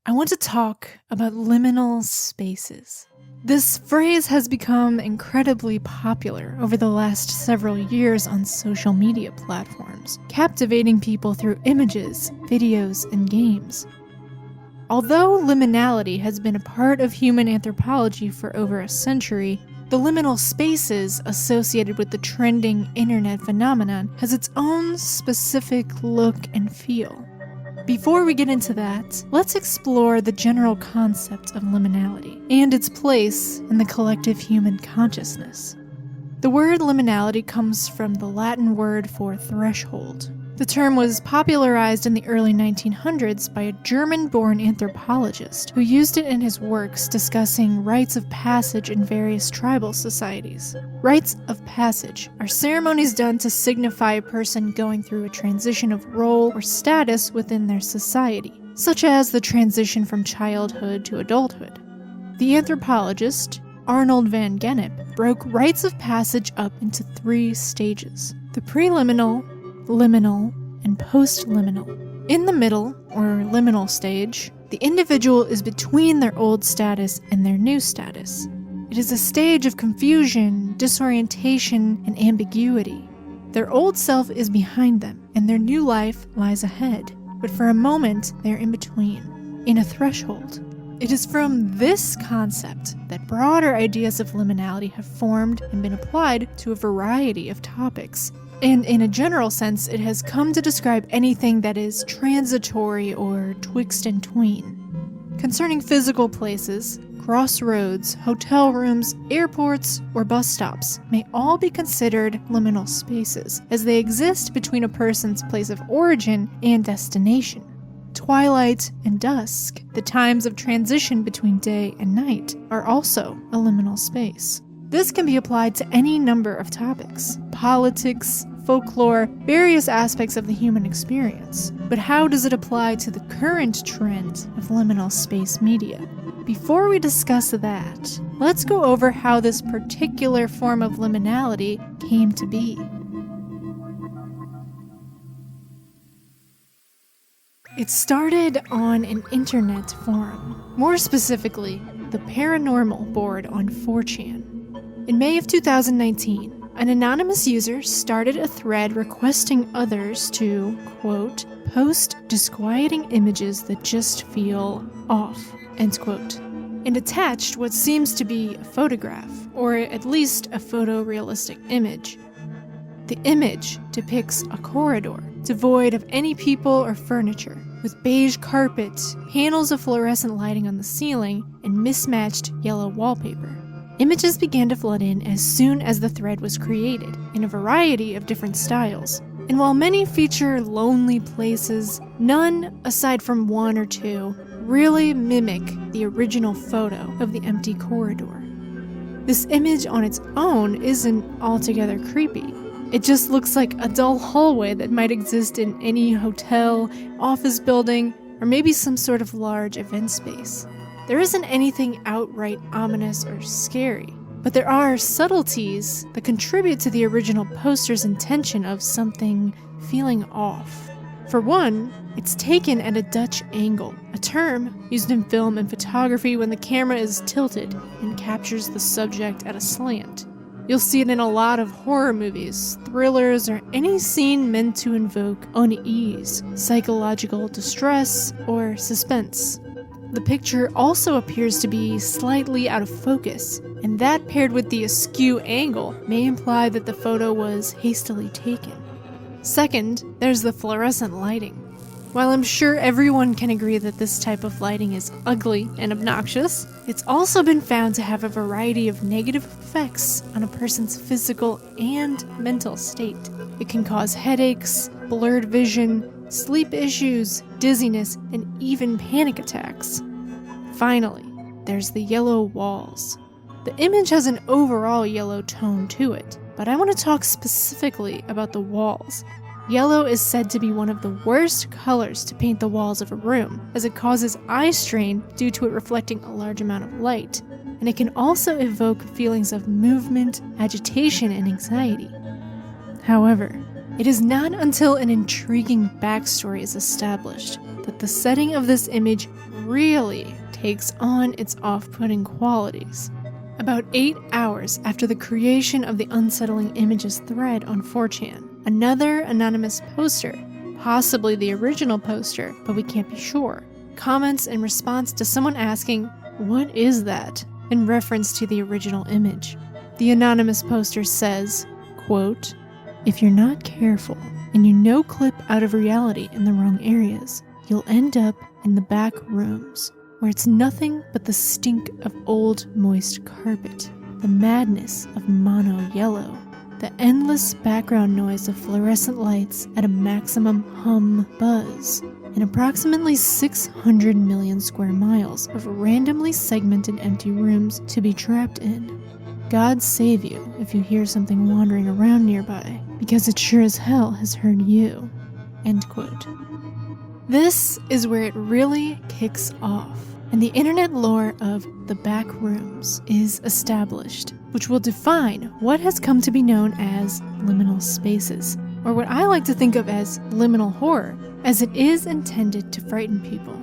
I want to talk about liminal spaces. This phrase has become incredibly popular over the last several years on social media platforms, captivating people through images, videos, and games. Although liminality has been a part of human anthropology for over a century, the liminal spaces associated with the trending internet phenomenon has its own specific look and feel. Before we get into that, let's explore the general concept of liminality and its place in the collective human consciousness. The word liminality comes from the Latin word for threshold. The term was popularized in the early 1900s by a German-born anthropologist who used it in his works discussing rites of passage in various tribal societies. Rites of passage are ceremonies done to signify a person going through a transition of role or status within their society, such as the transition from childhood to adulthood. The anthropologist, Arnold van Gennep, broke rites of passage up into 3 stages: the preliminal, liminal, and post-liminal. In the middle, or liminal stage, the individual is between their old status and their new status. It is a stage of confusion, disorientation, and ambiguity. Their old self is behind them, and their new life lies ahead. But for a moment, they are in between, in a threshold. It is from this concept that broader ideas of liminality have formed and been applied to a variety of topics. And in a general sense, it has come to describe anything that is transitory or twixt and tween. Concerning physical places, crossroads, hotel rooms, airports, or bus stops may all be considered liminal spaces, as they exist between a person's place of origin and destination. Twilight and dusk, the times of transition between day and night, are also a liminal space. This can be applied to any number of topics: politics, folklore, various aspects of the human experience. But how does it apply to the current trend of liminal space media? Before we discuss that, let's go over how this particular form of liminality came to be. It started on an internet forum, more specifically, the Paranormal board on 4chan. In May of 2019, an anonymous user started a thread requesting others to, quote, post disquieting images that just feel off, end quote, and attached what seems to be a photograph, or at least a photorealistic image. The image depicts a corridor, devoid of any people or furniture, with beige carpet, panels of fluorescent lighting on the ceiling, and mismatched yellow wallpaper. Images began to flood in as soon as the thread was created, in a variety of different styles. And while many feature lonely places, none, aside from 1 or 2, really mimic the original photo of the empty corridor. This image on its own isn't altogether creepy. It just looks like a dull hallway that might exist in any hotel, office building, or maybe some sort of large event space. There isn't anything outright ominous or scary, but there are subtleties that contribute to the original poster's intention of something feeling off. For one, it's taken at a Dutch angle, a term used in film and photography when the camera is tilted and captures the subject at a slant. You'll see it in a lot of horror movies, thrillers, or any scene meant to invoke unease, psychological distress, or suspense. The picture also appears to be slightly out of focus, and that paired with the askew angle may imply that the photo was hastily taken. Second, there's the fluorescent lighting. While I'm sure everyone can agree that this type of lighting is ugly and obnoxious, it's also been found to have a variety of negative effects on a person's physical and mental state. It can cause headaches, blurred vision, sleep issues, dizziness, and even panic attacks. Finally, there's the yellow walls. The image has an overall yellow tone to it, but I want to talk specifically about the walls. Yellow is said to be one of the worst colors to paint the walls of a room, as it causes eye strain due to it reflecting a large amount of light, and it can also evoke feelings of movement, agitation, and anxiety. However, it is not until an intriguing backstory is established that the setting of this image really takes on its off-putting qualities. About 8 hours after the creation of the Unsettling Images thread on 4chan, another anonymous poster, possibly the original poster, but we can't be sure, comments in response to someone asking, "What is that?" in reference to the original image. The anonymous poster says, quote, "If you're not careful and you no-clip out of reality in the wrong areas, you'll end up in the back rooms, where it's nothing but the stink of old moist carpet, the madness of mono yellow, the endless background noise of fluorescent lights at a maximum hum buzz, and approximately 600 million square miles of randomly segmented empty rooms to be trapped in. God save you if you hear something wandering around nearby, because it sure as hell has heard you." End quote. This is where it really kicks off, and the internet lore of the Backrooms is established, which will define what has come to be known as liminal spaces, or what I like to think of as liminal horror, as it is intended to frighten people,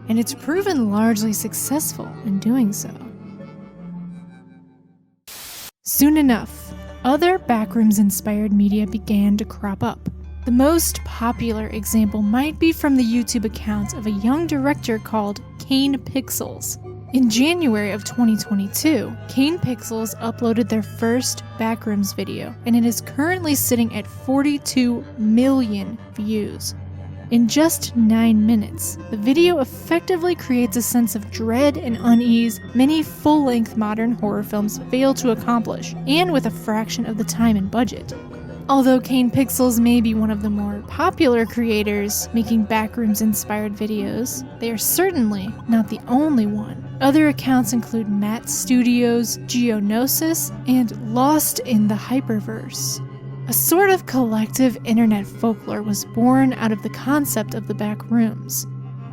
and it's proven largely successful in doing so. Soon enough, other Backrooms-inspired media began to crop up. The most popular example might be from the YouTube account of a young director called Kane Pixels. In January of 2022, Kane Pixels uploaded their first Backrooms video, and it is currently sitting at 42 million views. In just 9 minutes, the video effectively creates a sense of dread and unease many full-length modern horror films fail to accomplish, and with a fraction of the time and budget. Although Kane Pixels may be one of the more popular creators making Backrooms-inspired videos, they are certainly not the only one. Other accounts include Matt Studios, GeoNosis, and Lost in the Hyperverse. A sort of collective internet folklore was born out of the concept of the Backrooms.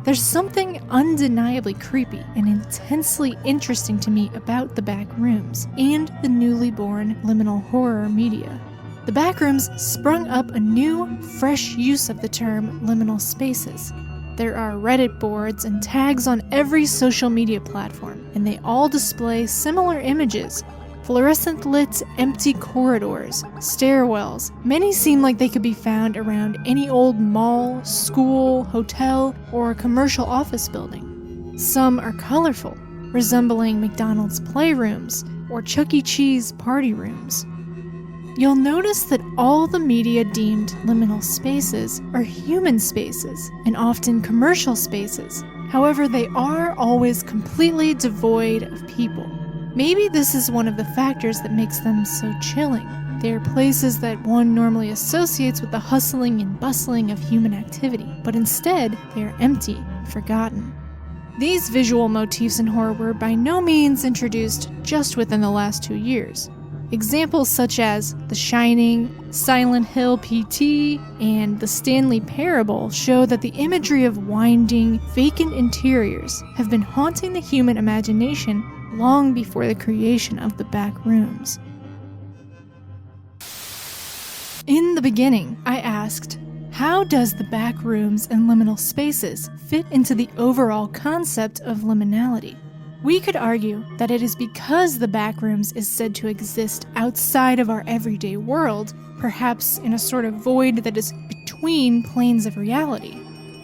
There's something undeniably creepy and intensely interesting to me about the Backrooms and the newly born liminal horror media. The Backrooms sprung up a new, fresh use of the term liminal spaces. There are Reddit boards and tags on every social media platform, and they all display similar images. Fluorescent lit, empty corridors, stairwells. Many seem like they could be found around any old mall, school, hotel, or commercial office building. Some are colorful, resembling McDonald's playrooms or Chuck E. Cheese party rooms. You'll notice that all the media deemed liminal spaces are human spaces, and often commercial spaces. However, they are always completely devoid of people. Maybe this is one of the factors that makes them so chilling. They are places that one normally associates with the hustling and bustling of human activity, but instead, they are empty and forgotten. These visual motifs in horror were by no means introduced just within the last 2 years. Examples such as The Shining, Silent Hill PT, and The Stanley Parable show that the imagery of winding, vacant interiors have been haunting the human imagination long before the creation of the Backrooms. In the beginning, I asked, how does the Backrooms and liminal spaces fit into the overall concept of liminality? We could argue that it is because the Backrooms is said to exist outside of our everyday world, perhaps in a sort of void that is between planes of reality.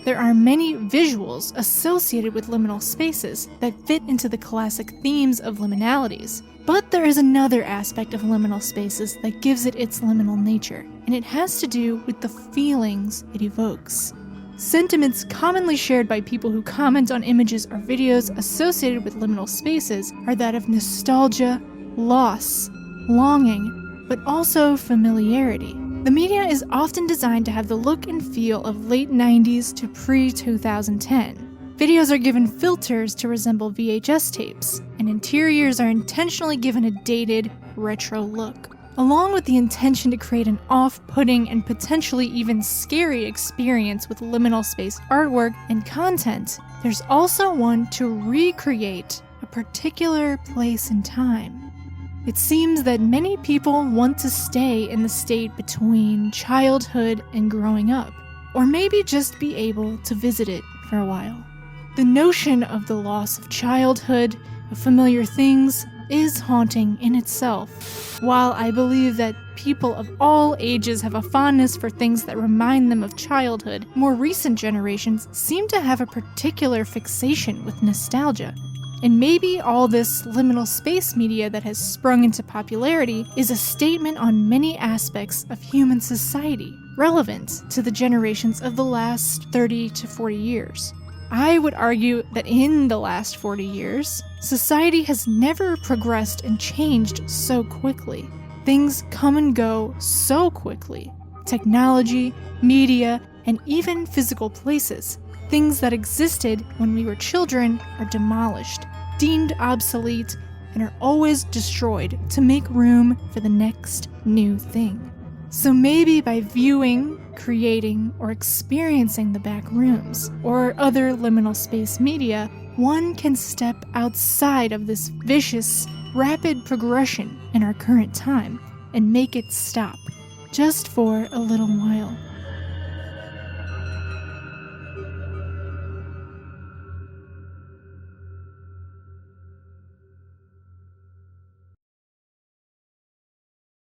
There are many visuals associated with liminal spaces that fit into the classic themes of liminalities. But there is another aspect of liminal spaces that gives it its liminal nature, and it has to do with the feelings it evokes. Sentiments commonly shared by people who comment on images or videos associated with liminal spaces are that of nostalgia, loss, longing, but also familiarity. The media is often designed to have the look and feel of late 90s to pre-2010. Videos are given filters to resemble VHS tapes, and interiors are intentionally given a dated, retro look. Along with the intention to create an off-putting and potentially even scary experience with liminal space artwork and content, there's also one to recreate a particular place and time. It seems that many people want to stay in the state between childhood and growing up, or maybe just be able to visit it for a while. The notion of the loss of childhood, of familiar things, is haunting in itself. While I believe that people of all ages have a fondness for things that remind them of childhood, more recent generations seem to have a particular fixation with nostalgia. And maybe all this liminal space media that has sprung into popularity is a statement on many aspects of human society, relevant to the generations of the last 30 to 40 years. I would argue that in the last 40 years, society has never progressed and changed so quickly. Things come and go so quickly. Technology, media, and even physical places. Things that existed when we were children are demolished, deemed obsolete, and are always destroyed to make room for the next new thing. So maybe by viewing, creating, or experiencing the Backrooms, or other liminal space media, one can step outside of this vicious, rapid progression in our current time and make it stop, just for a little while.